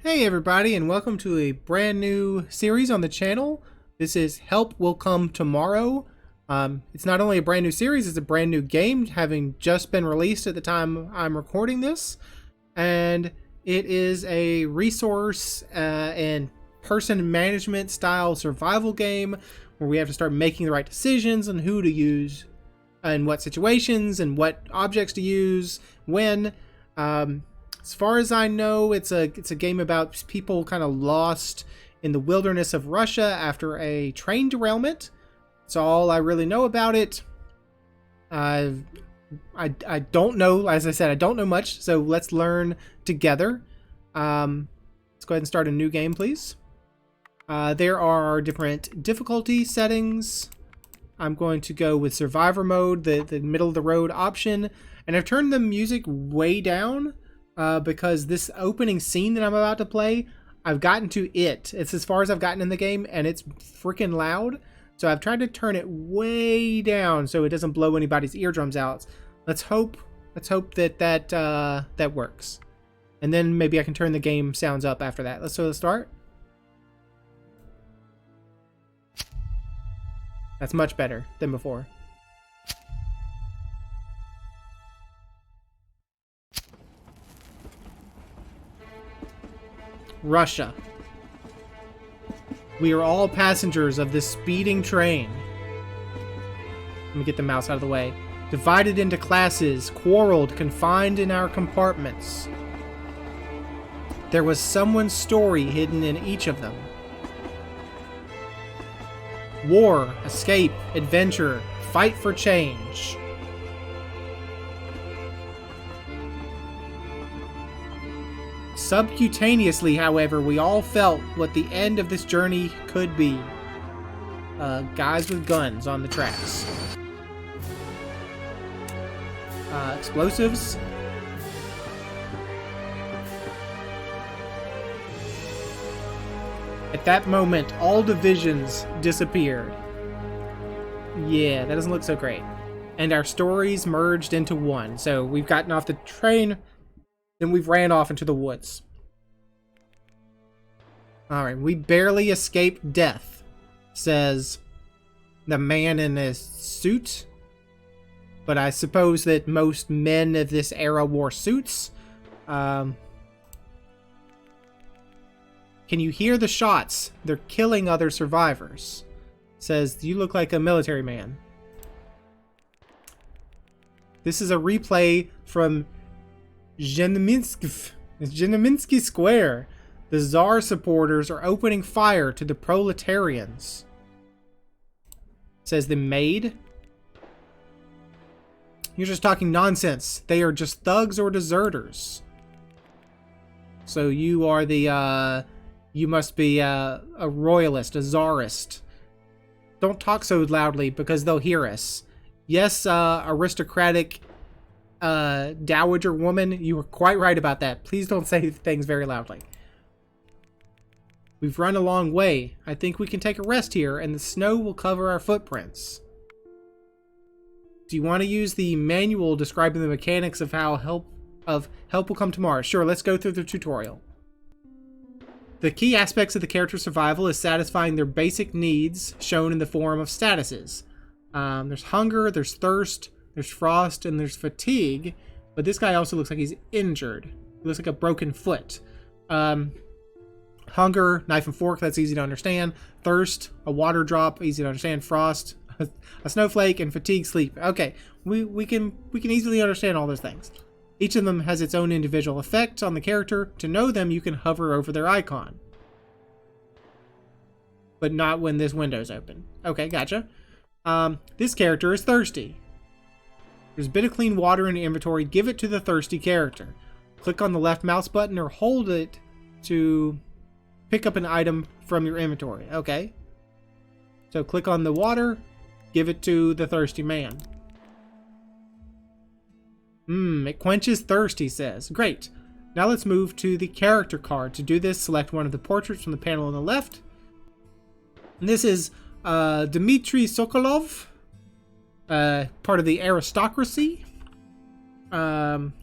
Hey everybody, and welcome to a brand new series on the channel. This is Help Will Come Tomorrow. It's not only a brand new series, it's a brand new game, having just been released at the time I'm recording this. And it is a resource and person management style survival game where we have to start making the right decisions on who to use in what situations and what objects to use when. As far as I know, it's a game about people kind of lost in the wilderness of Russia after a train derailment. That's all I really know about it. I don't know, as I said, I don't know much, so let's learn together. Let's go ahead and start a new game, please. There are different difficulty settings. I'm going to go with Survivor mode, the middle of the road option, and I've turned the music way down. Because this opening scene that I'm about to play, I've gotten to it. It's as far as I've gotten in the game, and it's freaking loud. So I've tried to turn it way down so it doesn't blow anybody's eardrums out. Let's hope that works. And then maybe I can turn the game sounds up after that. Let's start. That's much better than before. Russia. We are all passengers of this speeding train. Let me get the mouse out of the way. Divided into classes, quarreled, confined in our compartments. There was someone's story hidden in each of them. War, escape, adventure, fight for change. Subcutaneously, however, we all felt what the end of this journey could be. Guys with guns on the tracks. Explosives. At that moment, all divisions disappeared. Yeah, that doesn't look so great. And our stories merged into one. So we've gotten off the train, then we've ran off into the woods. Alright, we barely escaped death, says the man in a suit. But I suppose that most men of this era wore suits. Can you hear the shots? They're killing other survivors. Says, you look like a military man. This is a replay from Znamensky Square. The Tsar supporters are opening fire to the proletarians. Says the maid. You're just talking nonsense. They are just thugs or deserters. So you are the, you must be a royalist, a czarist. Don't talk so loudly because they'll hear us. Yes, aristocratic dowager woman, you were quite right about that. Please don't say things very loudly. We've run a long way. I think we can take a rest here, and the snow will cover our footprints. Do you want to use the manual describing the mechanics of how help will come tomorrow? Sure, let's go through the tutorial. The key aspects of the character's survival is satisfying their basic needs, shown in the form of statuses. There's hunger, there's thirst, there's frost, and there's fatigue. But this guy also looks like he's injured. He looks like a broken foot. Hunger, knife and fork, that's easy to understand. Thirst, a water drop, easy to understand. Frost, a snowflake, and fatigue, sleep. Okay, we can easily understand all those things. Each of them has its own individual effect on the character. To know them, you can hover over their icon. But not when this window's open. Okay, gotcha. This character is thirsty. There's a bit of clean water in the inventory. Give it to the thirsty character. Click on the left mouse button or hold it to pick up an item from your inventory. Okay. So click on the water. Give it to the thirsty man. It quenches thirst, he says. Great. Now let's move to the character card. To do this, select one of the portraits from the panel on the left. And this is Dmitry Sokolov, part of the aristocracy.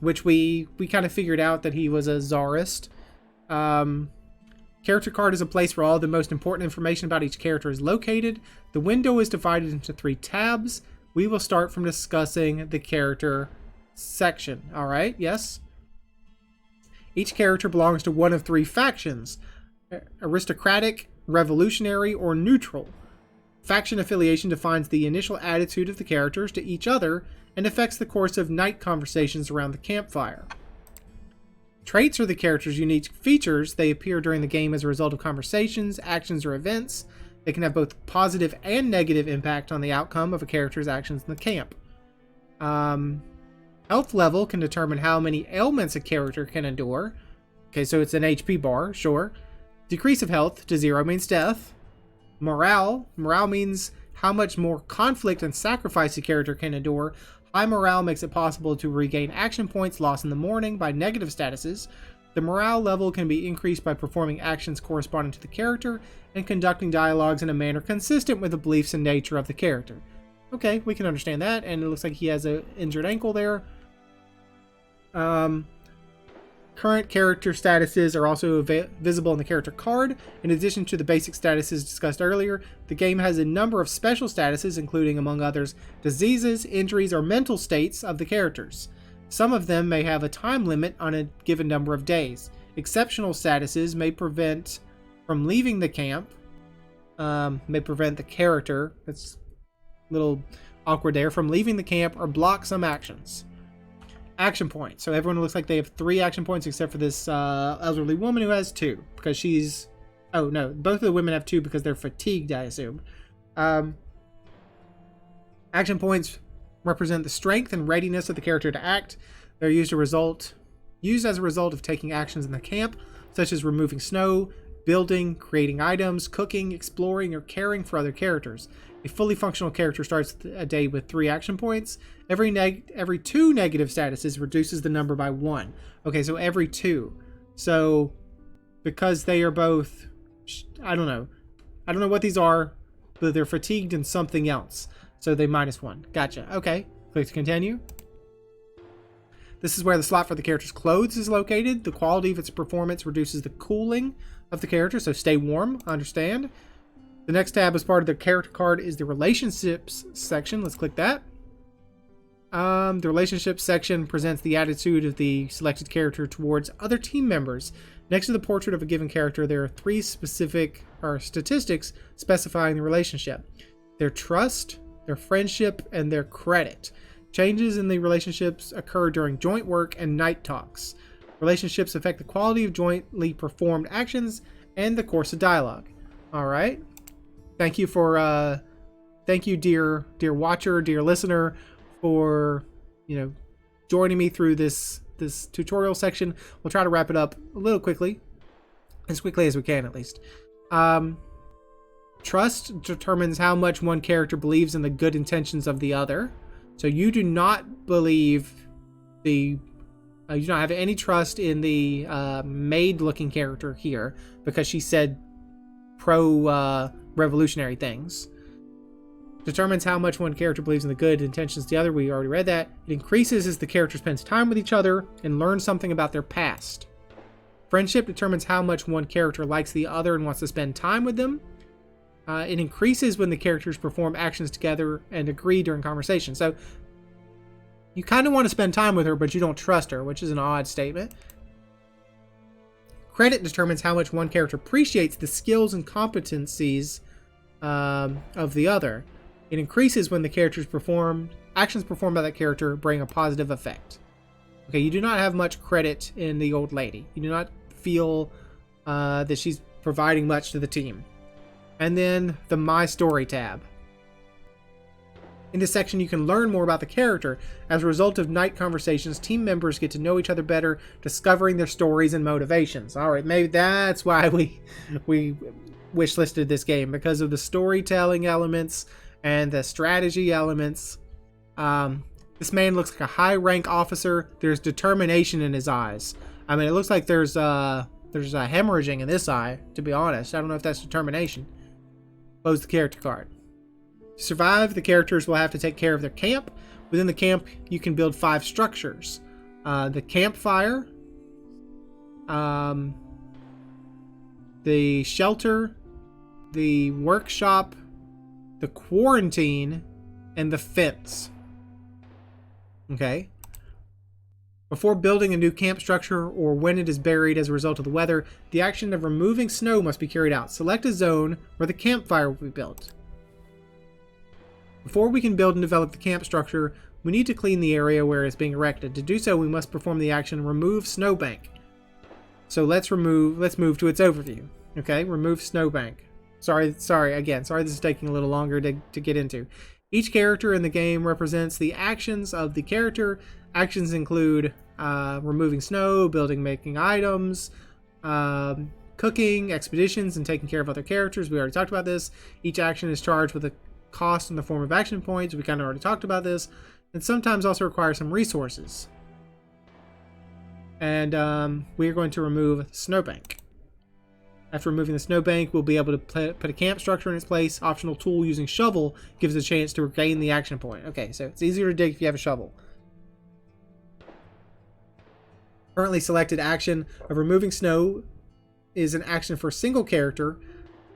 which we kind of figured out that he was a czarist. Character card is a place where all the most important information about each character is located. The window is divided into 3 tabs. We will start from discussing the character section. All right, yes. Each character belongs to one of 3 factions: aristocratic, revolutionary, or neutral. Faction affiliation defines the initial attitude of the characters to each other and affects the course of night conversations around the campfire. Traits are the character's unique features. They appear during the game as a result of conversations, actions, or events. They can have both positive and negative impact on the outcome of a character's actions in the camp. Health level can determine how many ailments a character can endure. Okay, so it's an HP bar, sure. Decrease of health to 0 means death. Morale means how much more conflict and sacrifice a character can endure. High morale makes it possible to regain action points lost in the morning by negative statuses. The morale level can be increased by performing actions corresponding to the character and conducting dialogues in a manner consistent with the beliefs and nature of the character. Okay, we can understand that, and it looks like he has an injured ankle there. Current character statuses are also visible in the character card. In addition to the basic statuses discussed earlier, the game has a number of special statuses, including, among others, diseases, injuries, or mental states of the characters. Some of them may have a time limit on a given number of days. Exceptional statuses may prevent from leaving the camp, may prevent the character, that's a little awkward there, from leaving the camp or block some actions. Action points. So everyone looks like they have 3 action points except for this elderly woman who has 2 because she's... Oh, no. Both of the women have 2 because they're fatigued, I assume. Action points represent the strength and readiness of the character to act. They're used as a result of taking actions in the camp, such as removing snow, building, creating items, cooking, exploring, or caring for other characters. A fully functional character starts a day with 3 action points. Every 2 negative statuses reduces the number by 1. Okay, so every 2. So, because they are both... I don't know what these are, but they're fatigued and something else. So they -1. Gotcha. Okay, click to continue. This is where the slot for the character's clothes is located. The quality of its performance reduces the cooling of the character, so stay warm, understand. The next tab as part of the character card is the relationships section. Let's click that. The relationships section presents the attitude of the selected character towards other team members. Next to the portrait of a given character, there are 3 specific statistics specifying the relationship: their trust, their friendship, and their credit. Changes in the relationships occur during joint work and night talks. Relationships affect the quality of jointly performed actions and the course of dialogue. All right. Thank you, dear watcher, dear listener, for joining me through this tutorial section. We'll try to wrap it up a little quickly, as quickly as we can, at least. Trust determines how much one character believes in the good intentions of the other. So you do not believe you do not have any trust in the maid-looking character here because she said pro-revolutionary things. Determines how much one character believes in the good intentions of the other. We already read that. It increases as the character spends time with each other and learns something about their past. Friendship determines how much one character likes the other and wants to spend time with them. It increases when the characters perform actions together and agree during conversation. So you kind of want to spend time with her, but you don't trust her, which is an odd statement. Credit determines how much one character appreciates the skills and competencies of the other. It increases when the actions performed by that character bring a positive effect. Okay, you do not have much credit in the old lady. You do not feel that she's providing much to the team. And then the My Story tab. In this section, you can learn more about the character. As a result of night conversations, team members get to know each other better, discovering their stories and motivations. All right, maybe that's why we wishlisted this game, because of the storytelling elements and the strategy elements. This man looks like a high-rank officer. There's determination in his eyes. I mean, it looks like there's a hemorrhaging in this eye, to be honest. I don't know if that's determination. Close the character card. To survive, the characters will have to take care of their camp. Within the camp, you can build 5 structures. The campfire, the shelter, the workshop, the quarantine, and the fence. Okay. Before building a new camp structure or when it is buried as a result of the weather, the action of removing snow must be carried out. Select a zone where the campfire will be built. Before we can build and develop the camp structure, we need to clean the area where it's being erected. To do so, we must perform the action remove snowbank. So let's move to its overview. Okay, remove snowbank. Sorry, this is taking a little longer to get into. Each character in the game represents the actions of the character. Actions include removing snow, building, making items, cooking, expeditions, and taking care of other characters. We already talked about this. Each action is charged with a cost in the form of action points. We kind of already talked about this. And sometimes also require some resources. And we're going to remove snowbank. After removing the snowbank, we'll be able to put a camp structure in its place. Optional tool using shovel gives a chance to regain the action point. Okay, so it's easier to dig if you have a shovel. Currently selected action of removing snow is an action for a single character,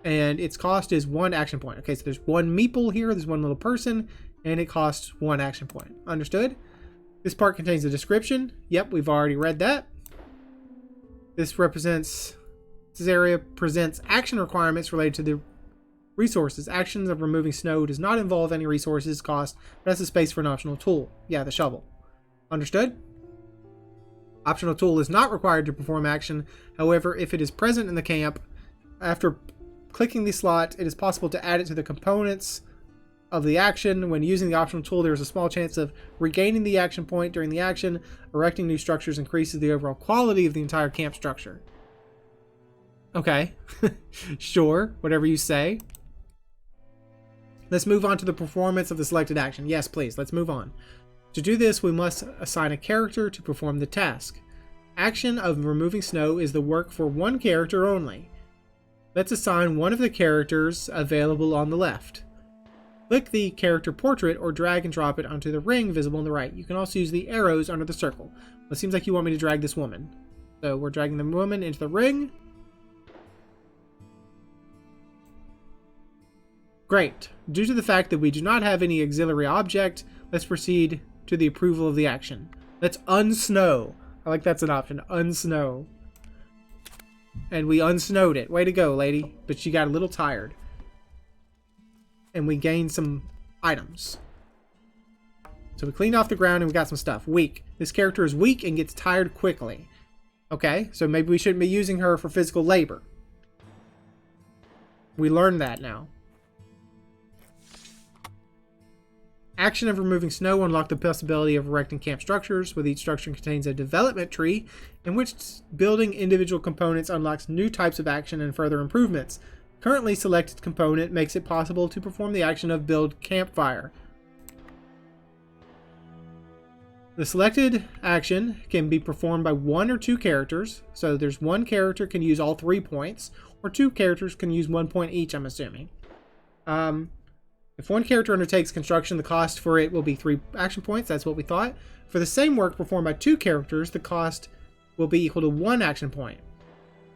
and its cost is 1 action point. Okay, so there's 1 meeple here, there's 1 little person, and it costs 1 action point. Understood? This part contains a description. Yep, we've already read that. This area presents action requirements related to the resources. Actions of removing snow does not involve any resources cost, but has a space for an optional tool. Yeah, the shovel. Understood? Optional tool is not required to perform action. However, if it is present in the camp, after clicking the slot, it is possible to add it to the components of the action. When using the optional tool, there is a small chance of regaining the action point during the action. Erecting new structures increases the overall quality of the entire camp structure. Okay. Sure, whatever you say. Let's move on to the performance of the selected action. Yes, please, let's move on. To do this, we must assign a character to perform the task. Action of removing snow is the work for 1 character only. Let's assign one of the characters available on the left. Click the character portrait or drag and drop it onto the ring visible on the right. You can also use the arrows under the circle. Well, it seems like you want me to drag this woman. So we're dragging the woman into the ring. Great. Due to the fact that we do not have any auxiliary object, let's proceed to the approval of the action. Let's unsnow. I like that's an option. Unsnow. And we unsnowed it. Way to go, lady. But she got a little tired. And we gained some items. So we cleaned off the ground and we got some stuff. Weak. This character is weak and gets tired quickly. Okay, so maybe we shouldn't be using her for physical labor. We learned that now. Action of removing snow unlock the possibility of erecting camp structures, with each structure contains a development tree in which building individual components unlocks new types of action and further improvements. Currently selected component makes it possible to perform the action of build campfire. The selected action can be performed by 1 or 2 characters, so there's 1 character can use all 3 points, or 2 characters can use 1 point each, I'm assuming. If 1 character undertakes construction, the cost for it will be 3 action points. That's what we thought. For the same work performed by 2 characters, the cost will be equal to 1 action point.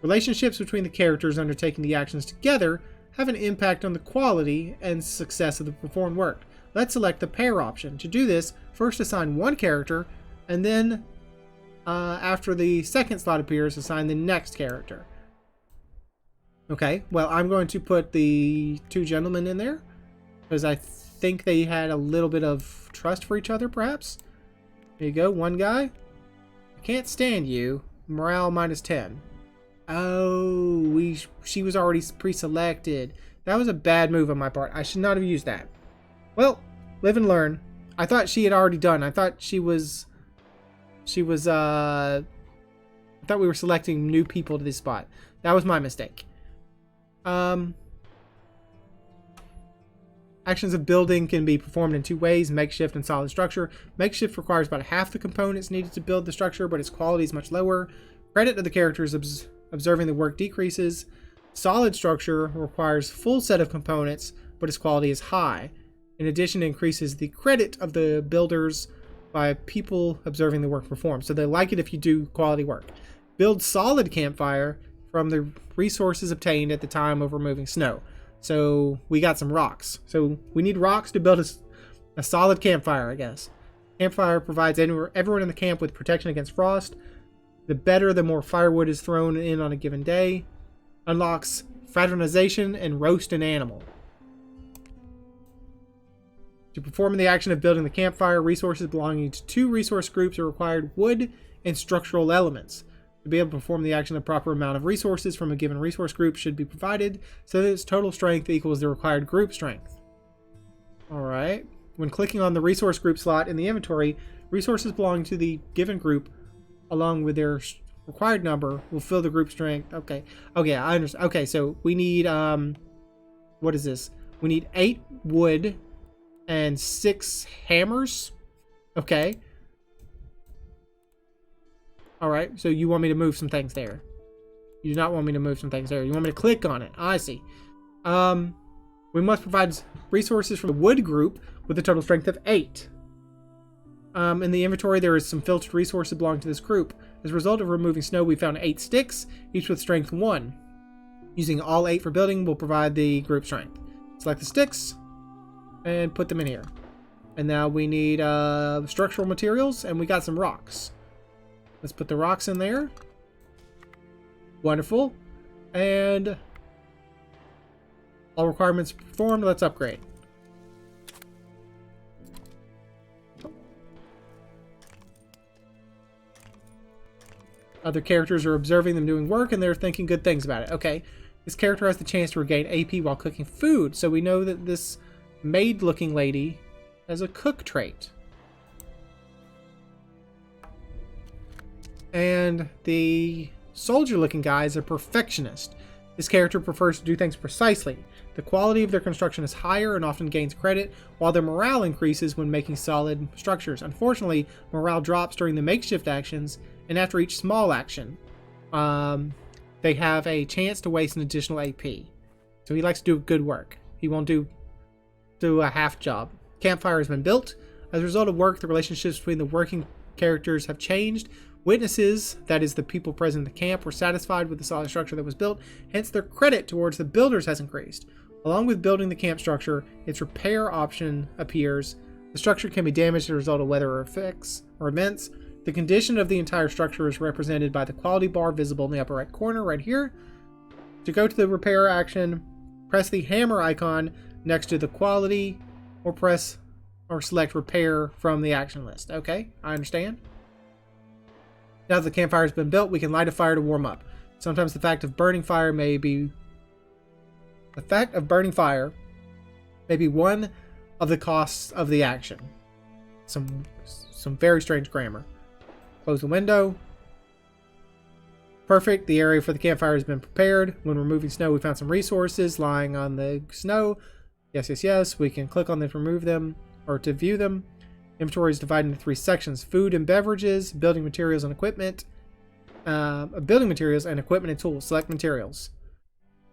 Relationships between the characters undertaking the actions together have an impact on the quality and success of the performed work. Let's select the pair option. To do this, first assign 1 character, and then after the second slot appears, assign the next character. Okay, well, I'm going to put the 2 gentlemen in there, because I think they had a little bit of trust for each other, perhaps. There you go, 1 guy. I can't stand you. Morale minus 10. Oh, she was already pre-selected. That was a bad move on my part. I should not have used that. Well, live and learn. I thought she had already done. I thought I thought we were selecting new people to this spot. That was my mistake. Actions of building can be performed in 2 ways, makeshift and solid structure. Makeshift requires about half the components needed to build the structure, but its quality is much lower. Credit to the characters observing the work decreases. Solid structure requires full set of components, but its quality is high. In addition, it increases the credit of the builders by people observing the work performed. So they like it if you do quality work. Build solid campfire from the resources obtained at the time of removing snow. So we got some rocks. So we need rocks to build a solid campfire, I guess. Campfire provides everyone in the camp with protection against frost. The better, the more firewood is thrown in on a given day. Unlocks fraternization and roast an animal. To perform the action of building the campfire, resources belonging to 2 resource groups are required: wood and structural elements. To be able to perform the action, the proper amount of resources from a given resource group should be provided so that its total strength equals the required group strength. Alright. When clicking on the resource group slot in the inventory, resources belonging to the given group, along with their required number, will fill the group strength. Okay. Okay, I understand. Okay, so we need, what is this? We need 8 wood and 6 hammers. Okay. Alright, so you want me to move some things there. You do not want me to move some things there. You want me to click on it. I see. We must provide resources from the wood group with a total strength of 8. In the inventory, there is some filtered resources belonging to this group. As a result of removing snow, we found 8 sticks, each with strength 1. Using all 8 for building will provide the group strength. Select the sticks and put them in here. And now we need structural materials, and we got some rocks. Let's put the rocks in there. Wonderful. And all requirements performed. Let's upgrade. Other characters are observing them doing work, and they're thinking good things about it. Okay, this character has the chance to regain AP while cooking food, so we know that this maid-looking lady has a cook trait. And the soldier-looking guy is a perfectionist. This character prefers to do things precisely. The quality of their construction is higher and often gains credit, while their morale increases when making solid structures. Unfortunately, morale drops during the makeshift actions, and after each small action, they have a chance to waste an additional AP. So he likes to do good work. He won't do a half job. Campfire has been built. As a result of work, the relationships between the working characters have changed. Witnesses, that is the people present in the camp, were satisfied with the solid structure that was built, hence their credit towards the builders has increased. Along with building the camp structure, its repair option appears. The structure can be damaged as a result of weather effects or events. The condition of the entire structure is represented by the quality bar visible in the upper right corner right here. To go to the repair action, press the hammer icon next to the quality, or press or select repair from the action list. Okay, I understand. Now that the campfire has been built, we can light a fire to warm up. Sometimes the fact of burning fire may be one of the costs of the action. Some very strange grammar. Close the window. Perfect. The area for the campfire has been prepared. When removing snow, we found some resources lying on the snow. Yes. We can click on them to remove them or to view them. Inventory is divided into 3 sections: food and beverages, building materials and equipment. And tools. Select materials.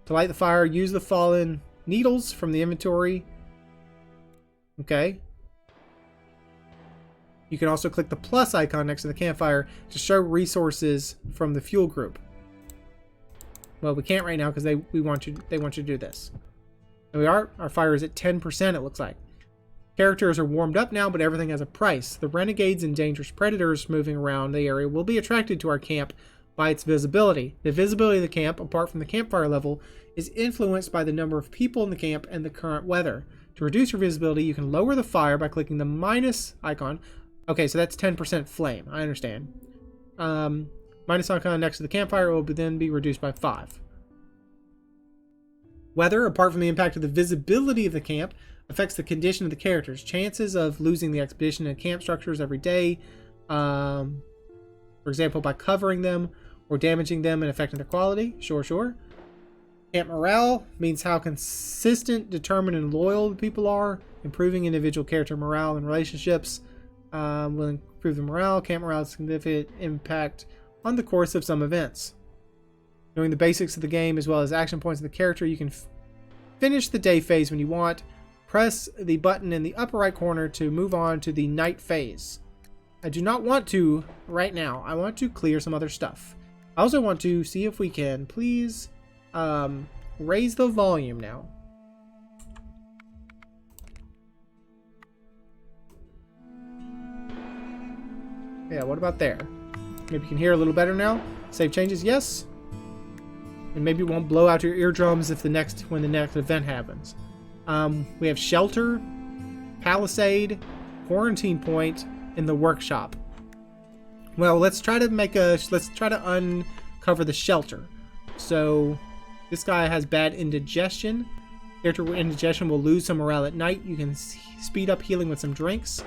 To light the fire, use the fallen needles from the inventory. Okay. You can also click the plus icon next to the campfire to show resources from the fuel group. Well, we can't right now because they want you to do this. There our fire is at 10%, it looks like. Characters are warmed up now, but everything has a price. The renegades and dangerous predators moving around the area will be attracted to our camp by its visibility. The visibility of the camp, apart from the campfire level, is influenced by the number of people in the camp and the current weather. To reduce your visibility, you can lower the fire by clicking the minus icon. Okay, so that's 10% flame. I understand. Minus icon next to the campfire will then be reduced by 5. Weather, apart from the impact of the visibility of the camp, affects the condition of the characters. Chances of losing the expedition and camp structures every day, for example, by covering them or damaging them and affecting their quality. Sure. Camp morale means how consistent, determined, and loyal the people are. Improving individual character morale and relationships will improve the morale. Camp morale has a significant impact on the course of some events. Knowing the basics of the game as well as action points of the character, you can finish the day phase when you want. Press the button in the upper right corner to move on to the night phase. I do not want to right now. I want to clear some other stuff. I also want to see if we can please raise the volume now. Yeah, what about there? Maybe you can hear a little better now. Save changes, yes. And maybe it won't blow out your eardrums if when the next event happens. We have shelter, palisade, quarantine point, and the workshop. Well, let's try to uncover the shelter. So this guy has bad indigestion. Character with indigestion will lose some morale at night. You can speed up healing with some drinks.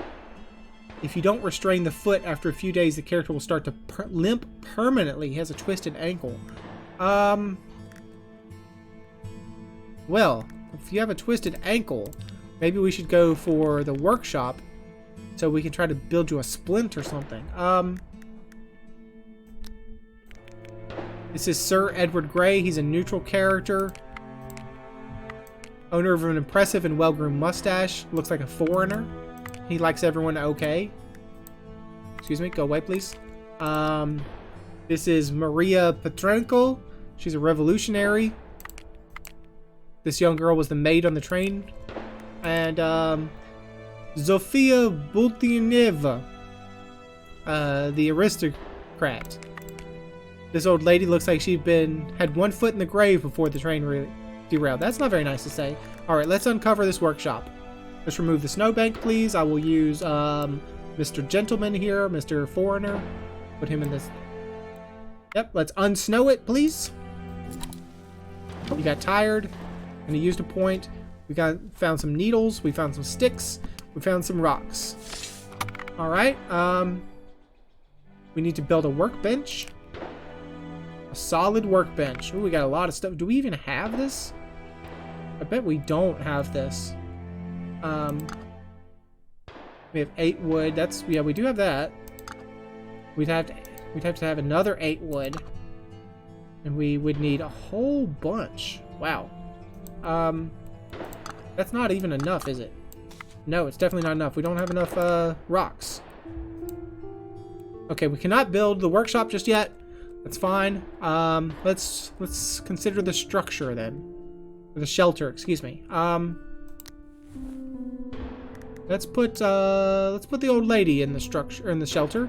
If you don't restrain the foot after a few days, the character will start to limp permanently. He has a twisted ankle. Well, if you have a twisted ankle, maybe we should go for the workshop so we can try to build you a splint or something. This is Sir Edward Grey. He's a neutral character. Owner of an impressive and well-groomed mustache. Looks like a foreigner. He likes everyone okay. Excuse me, go away, please. This is Maria Petrenko. She's a revolutionary. This young girl was the maid on the train. And Zofia Bultineva, the aristocrat. This old lady looks like she'd had one foot in the grave before the train derailed. That's not very nice to say. Alright, let's uncover this workshop. Let's remove the snowbank, please. I will use Mr. Gentleman here, Mr. Foreigner. Put him in this. Yep, let's unsnow it, please. He got tired, and he used a point. We found some needles. We found some sticks. We found some rocks. Alright, we need to build a workbench. A solid workbench. Ooh, we got a lot of stuff. Do we even have this? I bet we don't have this. We have 8 wood. Yeah, we do have that. We'd have to have another 8 wood. And we would need a whole bunch. Wow. That's not even enough, is it? No, it's definitely not enough. We don't have enough rocks. Okay, we cannot build the workshop just yet. That's fine. Let's consider the structure then. Or the shelter, excuse me. Let's put the old lady in the structure, in the shelter.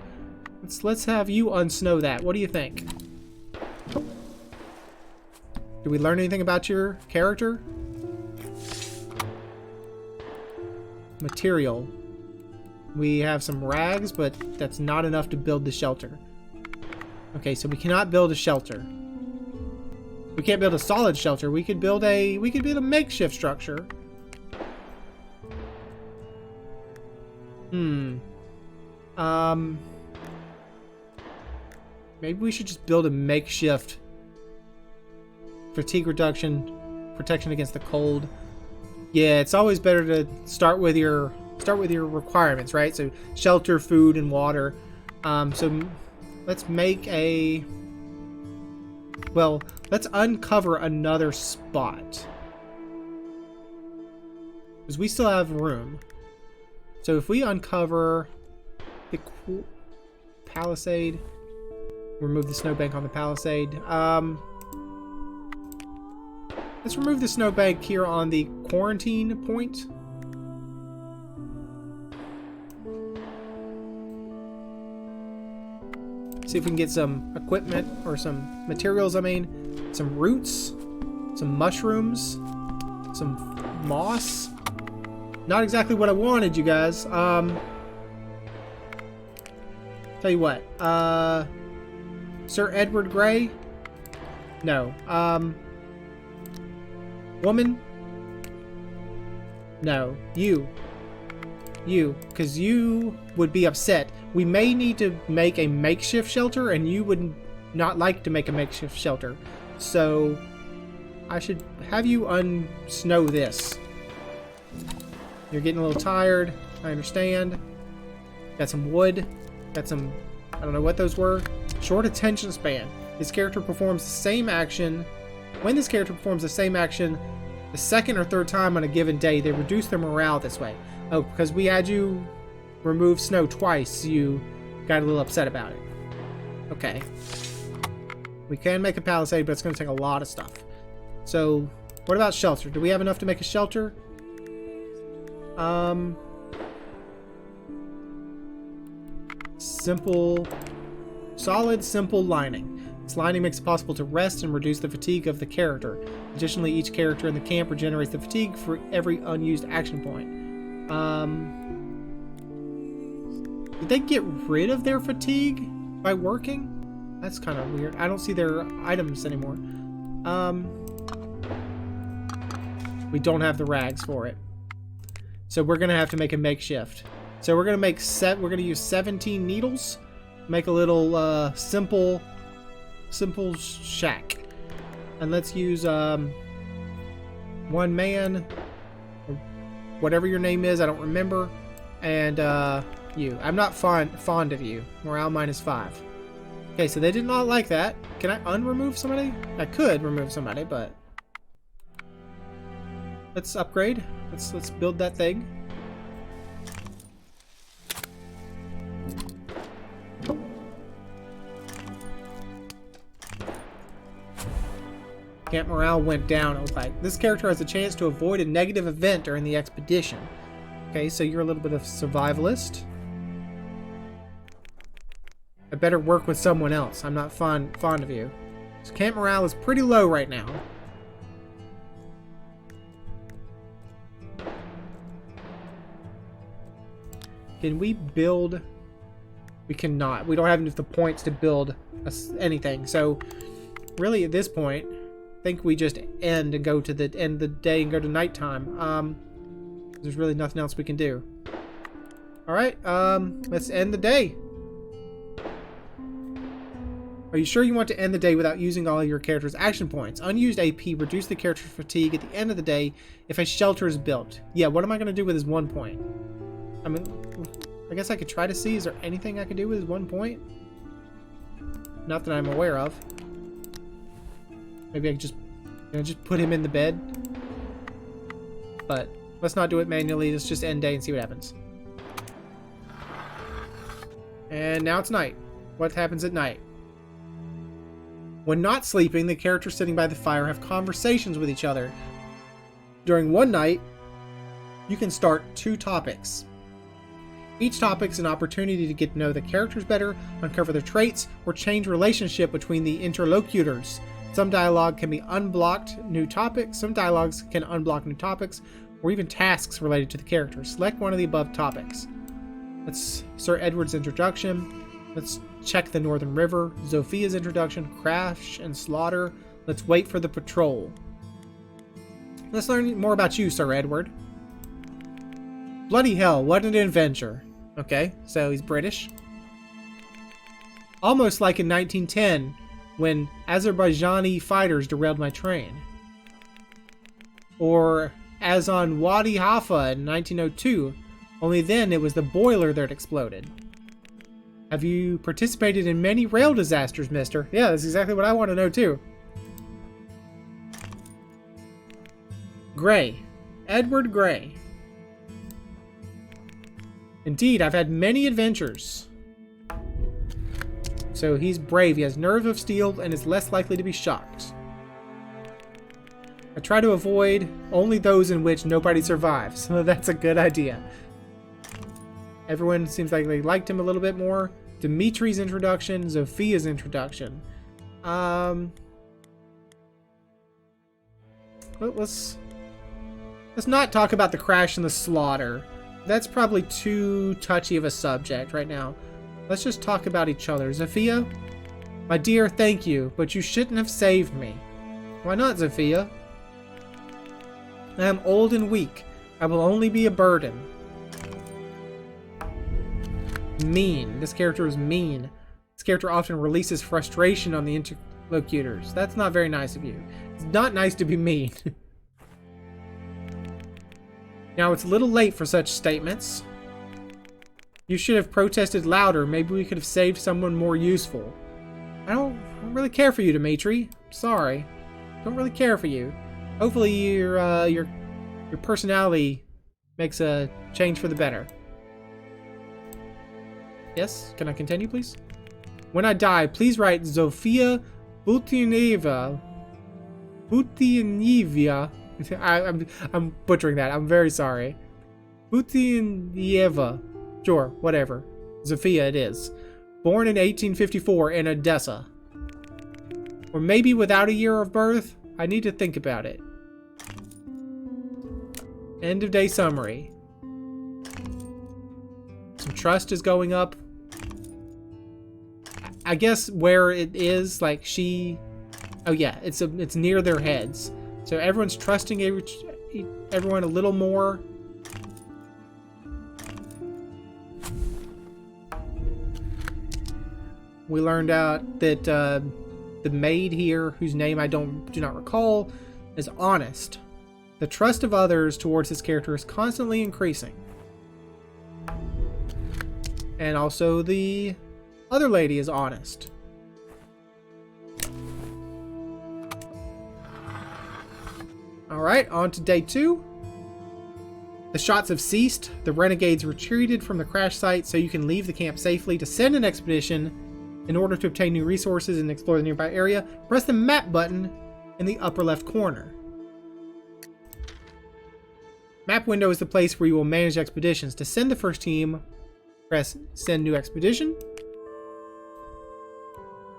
Let's have you unsnow that. What do you think? Do we learn anything about your character? Material. We have some rags, but that's not enough to build the shelter. Okay, so we cannot build a shelter. We can't build a solid shelter. We could build a makeshift structure. Maybe we should just build a makeshift fatigue reduction, protection against the cold. Yeah, it's always better to start with your requirements, right? So shelter, food, and water. So let's make let's uncover another spot. Because we still have room. So if we uncover the palisade, remove the snowbank on the palisade. Let's remove the snowbank here on the quarantine point. See if we can get some equipment or some materials, some roots, some mushrooms, some moss. Not exactly what I wanted, you guys. Tell you what, Sir Edward Grey? No. Woman? No. You, because you would be upset. We may need to make a makeshift shelter, and you would not like to make a makeshift shelter. So, I should have you unsnow this. You're getting a little tired. I understand. Got some wood. Got some... I don't know what those were. Short attention span. This character performs the same action. When this character performs the same action the second or third time on a given day, they reduce their morale this way. Oh, because we had you remove snow twice, you got a little upset about it. Okay. We can make a palisade, but it's going to take a lot of stuff. So, what about shelter? Do we have enough to make a shelter? Solid, simple lining. This lining makes it possible to rest and reduce the fatigue of the character. Additionally, each character in the camp regenerates the fatigue for every unused action point. Did they get rid of their fatigue by working? That's kind of weird. I don't see their items anymore. We don't have the rags for it. So we're gonna have to make a makeshift. So we're gonna use 17 needles. Make a little simple shack. And let's use one man, or whatever your name is, I don't remember. And you. I'm not fond of you. Morale -5. Okay, so they did not like that. Can I unremove somebody? I could remove somebody, but let's upgrade. Let's build that thing. Camp morale went down, it was like. This character has a chance to avoid a negative event during the expedition. Okay, so you're a little bit of survivalist. I better work with someone else. I'm not fond of you. So camp morale is pretty low right now. Can we build? We cannot. We don't have enough the points to build anything. So really at this point, I think we just end and go to the end of the day and go to nighttime. There's really nothing else we can do. Alright, let's end the day. Are you sure you want to end the day without using all of your character's action points? Unused AP reduce the character's fatigue at the end of the day if a shelter is built. Yeah, what am I going to do with his 1 point? I mean, I guess I could try to see, is there anything I can do with his 1 point? Not that I'm aware of. Maybe I could just put him in the bed. But let's not do it manually. Let's just end day and see what happens. And now it's night. What happens at night? When not sleeping, the characters sitting by the fire have conversations with each other. During one night, you can start 2 topics. Each topic is an opportunity to get to know the characters better, uncover their traits, or change relationship between the interlocutors. Some dialogue can be unblocked new topics. Some dialogues can unblock new topics, or even tasks related to the characters. Select one of the above topics. That's Sir Edward's introduction. Let's check the Northern River. Zophia's introduction. Crash and slaughter. Let's wait for the patrol. Let's learn more about you, Sir Edward. Bloody hell, what an adventure. Okay, so he's British. Almost like in 1910, when Azerbaijani fighters derailed my train. Or as on Wadi Halfa in 1902, only then it was the boiler that exploded. Have you participated in many rail disasters, mister? Yeah, that's exactly what I want to know too. Gray. Edward Gray. Indeed, I've had many adventures. So he's brave, he has nerve of steel, and is less likely to be shocked. I try to avoid only those in which nobody survives. So that's a good idea. Everyone seems like they liked him a little bit more. Dimitri's introduction, Zophia's introduction. Let's not talk about the crash and the slaughter. That's probably too touchy of a subject right now. Let's just talk about each other. Zofia? My dear, thank you, but you shouldn't have saved me. Why not, Zofia? I am old and weak. I will only be a burden. Mean. This character is mean. This character often releases frustration on the interlocutors. That's not very nice of you. It's not nice to be mean. Now, it's a little late for such statements. You should have protested louder. Maybe we could have saved someone more useful. I don't really care for you, Dimitri. Sorry. Don't really care for you. Hopefully your personality makes a change for the better. Yes? Can I continue, please? When I die, please write Zofia Butianeva. I'm butchering that. I'm very sorry. Butianeva. Sure, whatever. Zofia it is. Born in 1854 in Odessa. Or maybe without a year of birth? I need to think about it. End of day summary. Some trust is going up. I guess where it is, like she... Oh yeah, it's near their heads. So everyone's trusting everyone a little more. We learned out that the maid here, whose name I do not recall, is honest. The trust of others towards his character is constantly increasing. And also the other lady is honest. Alright, on to day 2. The shots have ceased. The renegades retreated from the crash site so you can leave the camp safely to send an expedition. In order to obtain new resources and explore the nearby area, press the map button in the upper left corner. Map window is the place where you will manage expeditions. To send the first team, press Send New Expedition.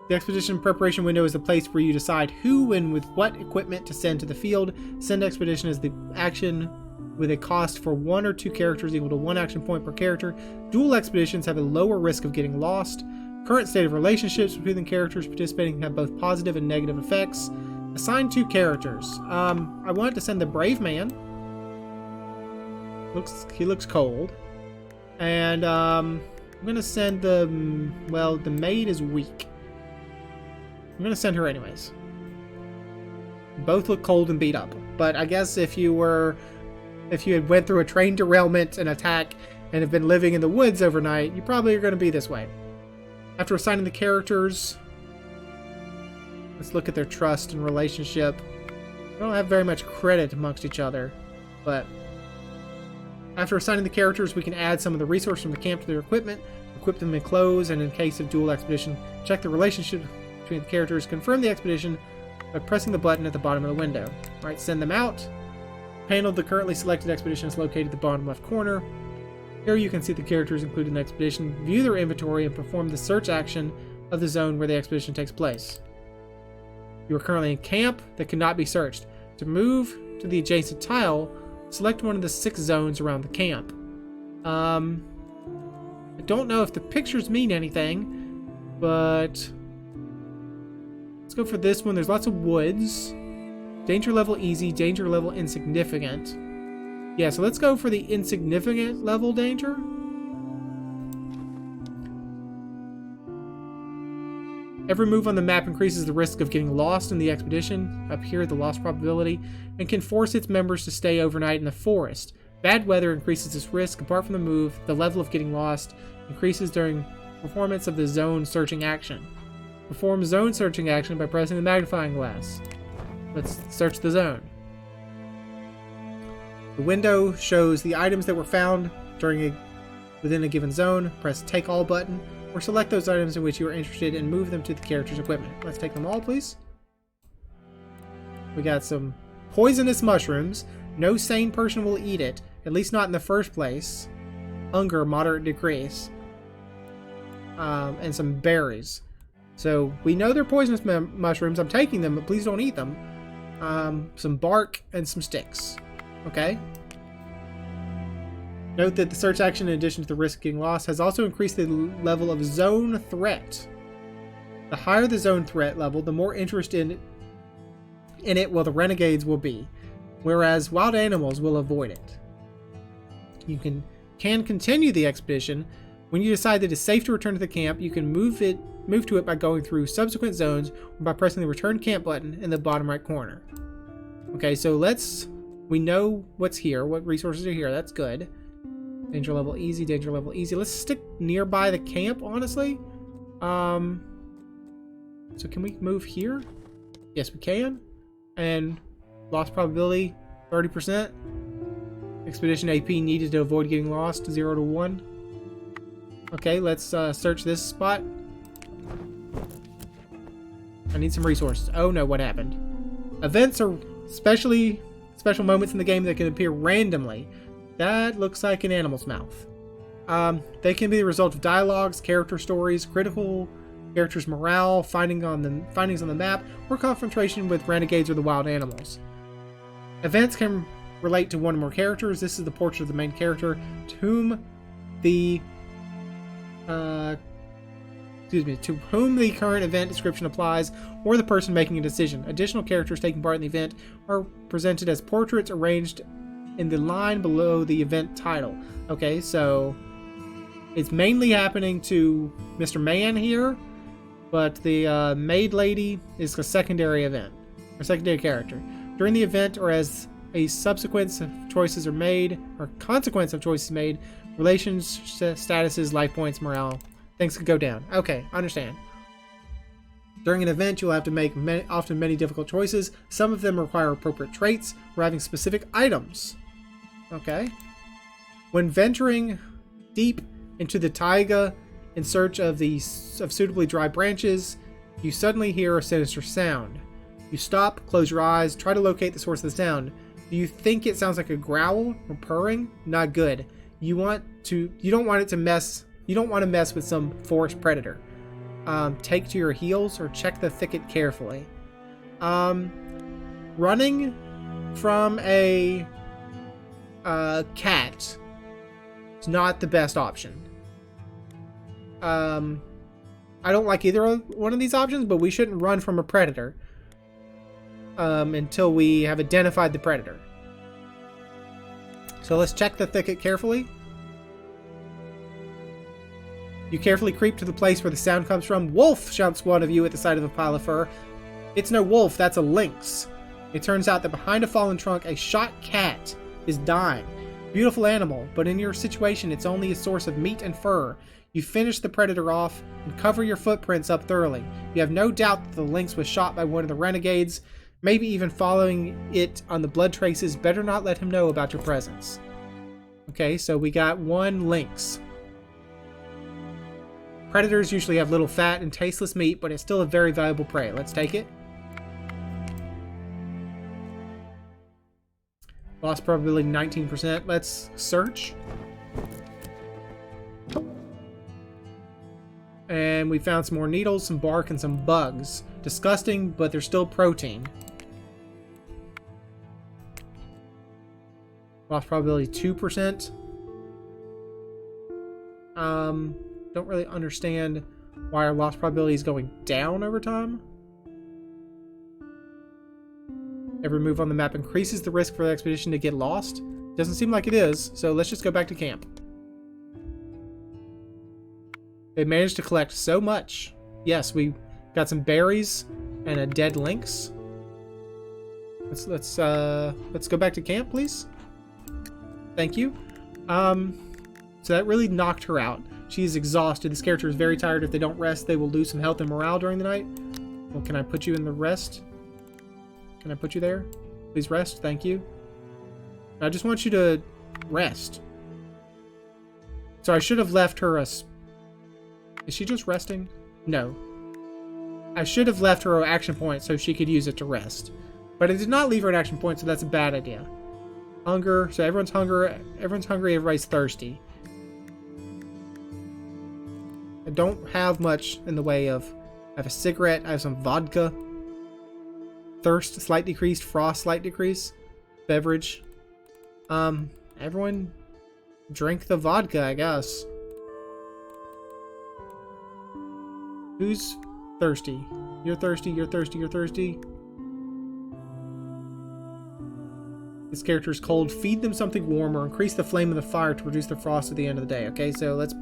The expedition preparation window is the place where you decide who and with what equipment to send to the field. Send expedition is the action with a cost for 1 or 2 characters equal to 1 action point per character. Dual expeditions have a lower risk of getting lost. Current state of relationships between the characters participating can have both positive and negative effects. Assign 2 characters. I want to send the brave man. He looks cold. And I'm gonna send the maid is weak. I'm gonna send her anyways. Both look cold and beat up. But I guess if you had went through a train derailment and attack and have been living in the woods overnight, you probably are gonna be this way. After assigning the characters, let's look at their trust and relationship. They don't have very much credit amongst each other, but after assigning the characters, we can add some of the resources from the camp to their equipment, equip them in clothes, and in case of dual expedition, check the relationship between the characters, confirm the expedition by pressing the button at the bottom of the window. Alright, send them out. The panel of the currently selected expedition is located at the bottom left corner. Here you can see the characters included in the expedition, view their inventory, and perform the search action of the zone where the expedition takes place. You are currently in camp that cannot be searched. To move to the adjacent tile, select one of the 6 zones around the camp. I don't know if the pictures mean anything, but let's go for this one. There's lots of woods. Danger level easy, danger level insignificant. Yeah, so let's go for the insignificant level danger. Every move on the map increases the risk of getting lost in the expedition, up here the loss probability, and can force its members to stay overnight in the forest. Bad weather increases this risk. Apart from the move, the level of getting lost increases during performance of the zone searching action. Perform zone searching action by pressing the magnifying glass. Let's search the zone. The window shows the items that were found within a given zone. Press Take All button, or select those items in which you are interested and move them to the character's equipment. Let's take them all, please. We got some poisonous mushrooms. No sane person will eat it, at least not in the first place. Hunger, moderate decrease. And some berries. So we know they're poisonous mushrooms. I'm taking them, but please don't eat them. Some bark and some sticks. Okay. Note that the search action, in addition to the risk of getting lost, has also increased the level of zone threat. The higher the zone threat level, the more interest in it the renegades will be, whereas wild animals will avoid it. You can continue the expedition. When you decide that it's safe to return to the camp, you can move to it by going through subsequent zones or by pressing the return camp button in the bottom right corner. Okay, so we know what's here, what resources are here. That's good. Danger level easy, danger level easy. Let's stick nearby the camp, honestly. So can we move here? Yes, we can. And loss probability, 30%. Expedition AP needed to avoid getting lost, 0 to 1. Okay, let's search this spot. I need some resources. Oh no, what happened? Events are special moments in the game that can appear randomly. That looks like an animal's mouth. They can be the result of dialogues, character stories, critical characters' morale, findings on the map, or confrontation with renegades or the wild animals. Events can relate to one or more characters. This is the portrait of the main character, to whom the current event description applies, or the person making a decision. Additional characters taking part in the event are presented as portraits arranged in the line below the event title. Okay, so it's mainly happening to Mr. Man here, but the maid lady is a secondary event, or secondary character. During the event, or as a consequence of choices made, relations, statuses, life points, morale, things could go down. Okay, understand. During an event, you'll have to make often many difficult choices. Some of them require appropriate traits or having specific items. Okay. When venturing deep into the taiga in search of suitably dry branches, you suddenly hear a sinister sound. You stop, close your eyes, try to locate the source of the sound. Do you think it sounds like a growl or purring? Not good. You don't want to mess with some forest predator. Take to your heels or check the thicket carefully. Running from a cat is not the best option. I don't like either one of these options, but we shouldn't run from a predator until we have identified the predator. So let's check the thicket carefully. You carefully creep to the place where the sound comes from. Wolf! Shouts one of you at the sight of a pile of fur. It's no wolf, that's a lynx. It turns out that behind a fallen trunk, a shot cat is dying. Beautiful animal, but in your situation, it's only a source of meat and fur. You finish the predator off and cover your footprints up thoroughly. You have no doubt that the lynx was shot by one of the renegades, maybe even following it on the blood traces. Better not let him know about your presence. Okay, so we got one lynx. Predators usually have little fat and tasteless meat, but it's still a very valuable prey. Let's take it. Loss probability 19%. Let's search. And we found some more needles, some bark, and some bugs. Disgusting, but they're still protein. Loss probability 2%. Don't really understand why our loss probability is going down over time. Every move on the map increases the risk for the expedition to get lost. Doesn't seem like it is, so let's just go back to camp. They managed to collect so much. Yes, we got some berries and a dead lynx. Let's go back to camp, please. Thank you. So that really knocked her out. She's exhausted. This character is very tired. If they don't rest, they will lose some health and morale during the night. Well, can I put you in the rest? Can I put you there? Please rest. Thank you. I just want you to rest. So I should have left her a... Is she just resting? No. I should have left her an action point so she could use it to rest. But I did not leave her an action point, so that's a bad idea. Hunger. So everyone's hungry. Everybody's thirsty. I don't have much in the way of... I have a cigarette. I have some vodka. Thirst, slight decreased. Frost, slight decrease. Beverage. Everyone drink the vodka, I guess. Who's thirsty? You're thirsty, you're thirsty, you're thirsty. This character is cold. Feed them something warm or increase the flame of the fire to reduce the frost at the end of the day. Okay, so let's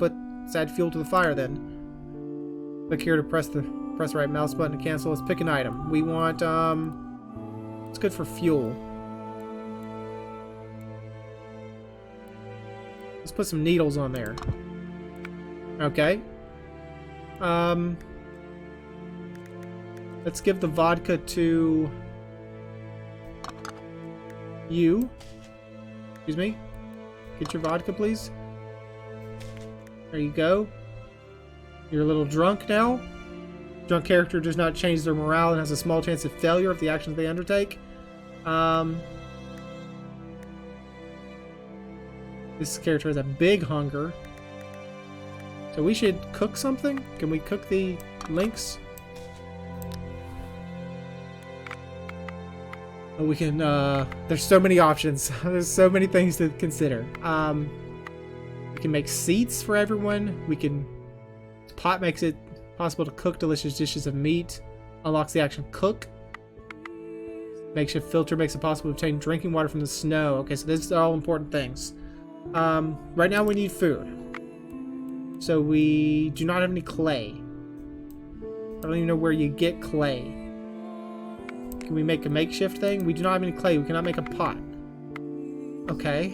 add fuel to the fire then. Click here to press the right mouse button to cancel. Let's pick an item. We want, it's good for fuel. Let's put some needles on there. Okay. Let's give the vodka to you. Excuse me. Get your vodka, please. There you go. You're a little drunk now. Drunk character does not change their morale and has a small chance of failure of the actions they undertake. This character has a big hunger. So we should cook something? Can we cook the lynx? Oh, we can, there's so many options. There's so many things to consider. We can make seats for everyone. We can... Pot makes it possible to cook delicious dishes of meat. Unlocks the action cook. Makeshift filter makes it possible to obtain drinking water from the snow. Okay, so these are all important things. Right now we need food. So we do not have any clay. I don't even know where you get clay. Can we make a makeshift thing? We do not have any clay. We cannot make a pot. Okay.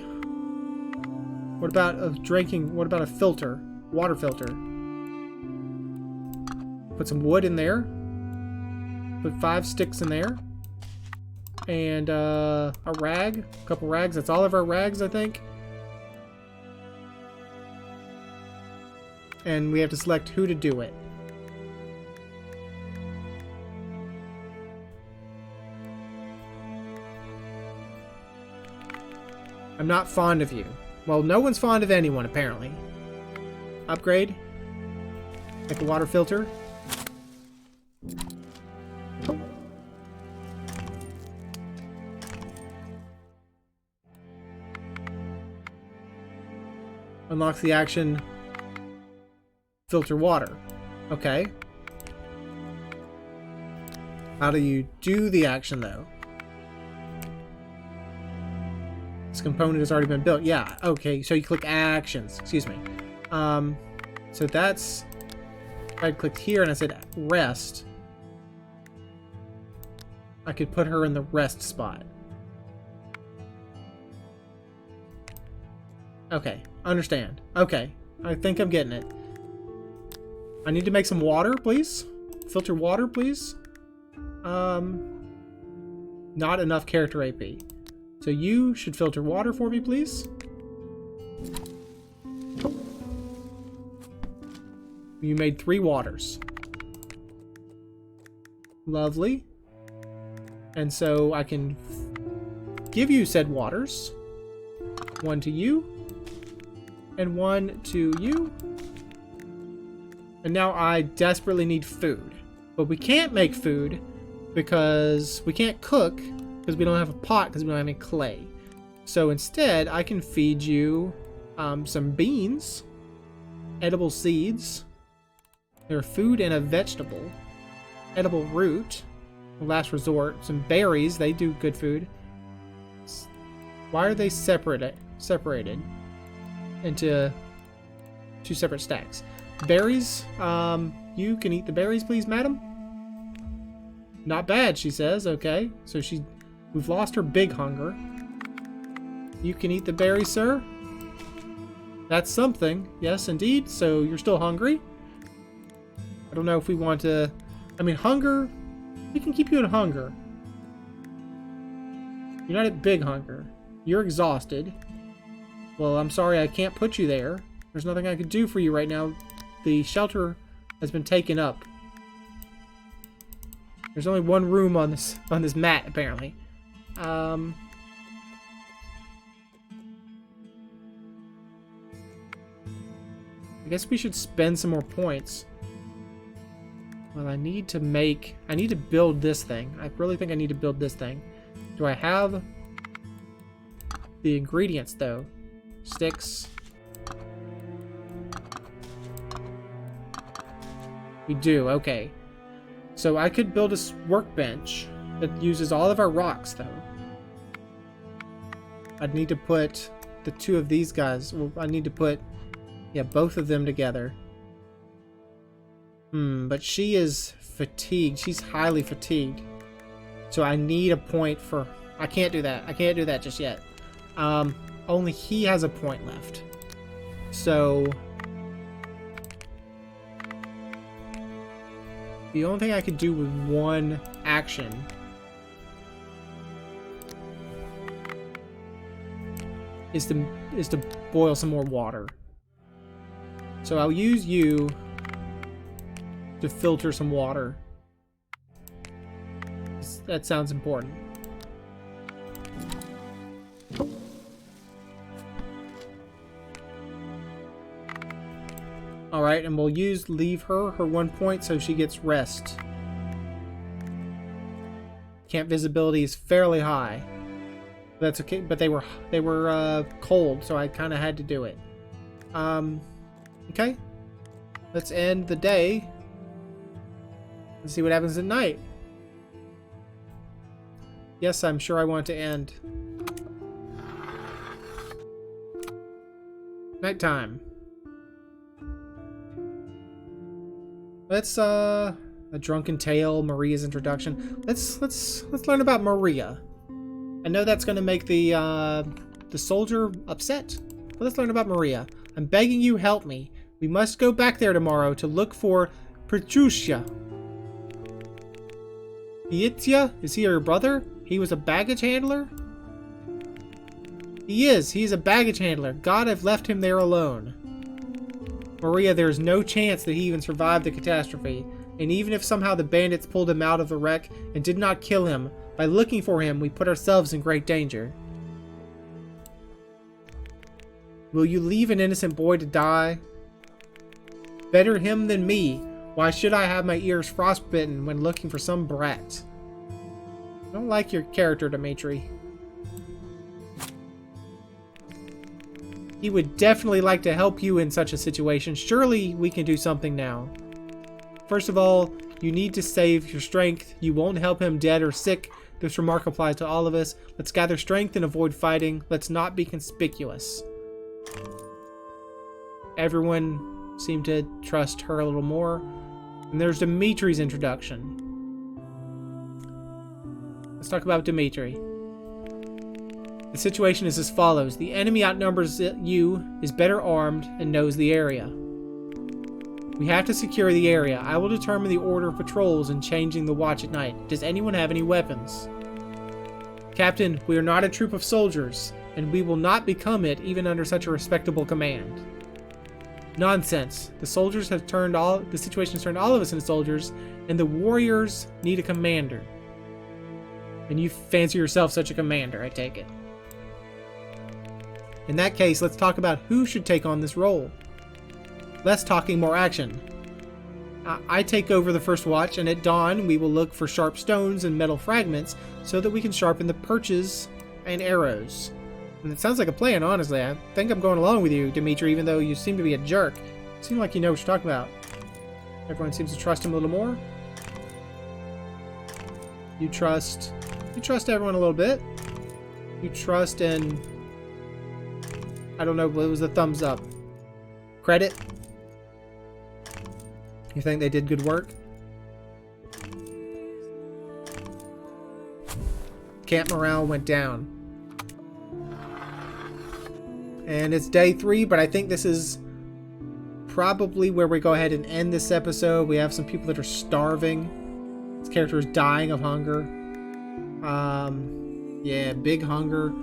What about a drinking... What about a filter? Water filter. Put some wood in there. Put 5 sticks in there. And a rag. A couple rags. That's all of our rags, I think. And we have to select who to do it. I'm not fond of you. Well, no one's fond of anyone, apparently. Upgrade. Make a water filter. Unlocks the action filter water. Okay. How do you do the action, though? This component has already been built. Yeah, okay. So you click actions. Excuse me. So that's... If I clicked here and I said rest, I could put her in the rest spot. Okay, understand. Okay, I think I'm getting it. I need to make some water, please. Filter water, please. Not enough character AP. So you should filter water for me, please. You made 3 waters. Lovely. And so I can give you said waters. 1 to you. And 1 to you. And now I desperately need food. But we can't make food because we can't cook because we don't have a pot because we don't have any clay. So instead, I can feed you some beans, edible seeds. They're food and a vegetable. Edible root, last resort. Some berries, they do good food. Why are they separated into 2 separate stacks? Berries, you can eat the berries, please, madam? Not bad, she says. Okay, so we've lost her big hunger. You can eat the berries, sir. That's something. Yes, indeed. So you're still hungry? I don't know if we want to... I mean, hunger... We can keep you at hunger. You're not at big hunger. You're exhausted. Well, I'm sorry I can't put you there. There's nothing I could do for you right now. The shelter has been taken up. There's only one room on this mat, apparently. I guess we should spend some more points. Well, I need to build this thing. I really think I need to build this thing. Do I have the ingredients, though? Sticks. We do, okay. So I could build a workbench that uses all of our rocks, though. I'd need to put the 2 of these guys. Well, I need to put, yeah, both of them together. But she is fatigued. She's highly fatigued. So I need a point for... I can't do that. I can't do that just yet. Only he has a point left. So... The only thing I could do with one action is to boil some more water. So I'll use you to filter some water. That sounds important. Alright, and we'll leave her 1 point so she gets rest. Camp visibility is fairly high. That's okay, but they were cold, so I kind of had to do it. Okay. Let's end the day. Let's see what happens at night. Yes, I'm sure I want to end. Nighttime. Let's a drunken tale, Maria's introduction. Let's learn about Maria. I know that's going to make the soldier upset. But let's learn about Maria. I'm begging you, help me. We must go back there tomorrow to look for prejudice. Iitya? Is he your brother? He was a baggage handler? He is. He's a baggage handler. God, I've left him there alone. Maria, there's no chance that he even survived the catastrophe. And even if somehow the bandits pulled him out of the wreck and did not kill him, by looking for him, we put ourselves in great danger. Will you leave an innocent boy to die? Better him than me. Why should I have my ears frostbitten when looking for some brat? I don't like your character, Dimitri. He would definitely like to help you in such a situation. Surely we can do something now. First of all, you need to save your strength. You won't help him dead or sick. This remark applies to all of us. Let's gather strength and avoid fighting. Let's not be conspicuous. Everyone seemed to trust her a little more. And there's Dimitri's introduction. Let's talk about Dimitri. The situation is as follows. The enemy outnumbers you, is better armed, and knows the area. We have to secure the area. I will determine the order of patrols and changing the watch at night. Does anyone have any weapons? Captain, we are not a troop of soldiers, and we will not become it even under such a respectable command. Nonsense. The soldiers have the situation has turned all of us into soldiers, and the warriors need a commander. And you fancy yourself such a commander, I take it. In that case, let's talk about who should take on this role. Less talking, more action. I take over the first watch, and at dawn we will look for sharp stones and metal fragments so that we can sharpen the perches and arrows. And it sounds like a plan, honestly. I think I'm going along with you, Dimitri, even though you seem to be a jerk. You seem like you know what you're talking about. Everyone seems to trust him a little more. You trust everyone a little bit. You trust in, I don't know, what was the thumbs up? Credit? You think they did good work? Camp morale went down. And it's day 3, but I think this is probably where we go ahead and end this episode. We have some people that are starving. This character is dying of hunger. Yeah, big hunger.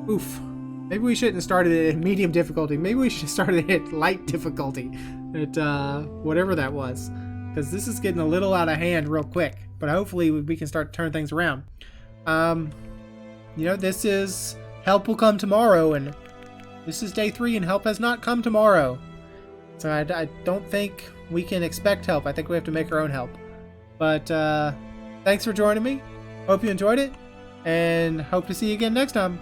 Oof. Maybe we shouldn't have started it at medium difficulty. Maybe we should have started it at light difficulty. At whatever that was. Because this is getting a little out of hand real quick. But hopefully we can start to turn things around. You know, this is Help Will Come Tomorrow, and this is day 3, and help has not come tomorrow. So I don't think we can expect help. I think we have to make our own help. But thanks for joining me. Hope you enjoyed it, and hope to see you again next time.